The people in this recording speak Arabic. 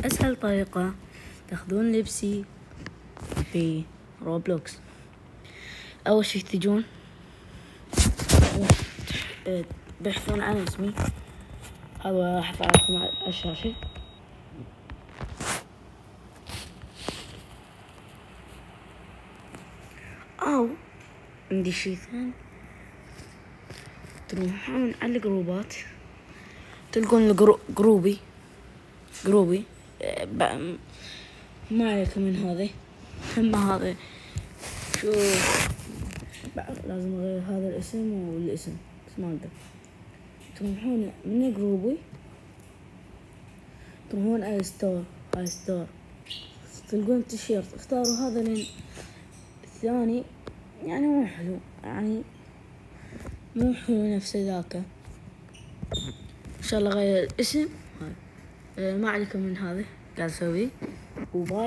أسهل طريقة تاخذون لبسي في روبلوكس. أول شي تجون تبحثون عن اسمي، هذا راح أطلع لكم على الشاشة. أو عندي شي ثاني، تروحون على الجروبات تلقون جروبي ما عليكم من هذا. أما هذا شوف لازم أغير هذا الاسم والاسم بس ما أقدر. تروحون من جروبي تروحون على هاي ستور تلقون تيشيرت، اختاروا هذا لين الثاني يعني مو حلو، يعني مو حلو نفس ذاك. ان شاء الله غير الاسم. ما عليكم من هذا قاعد اسويه. وباي.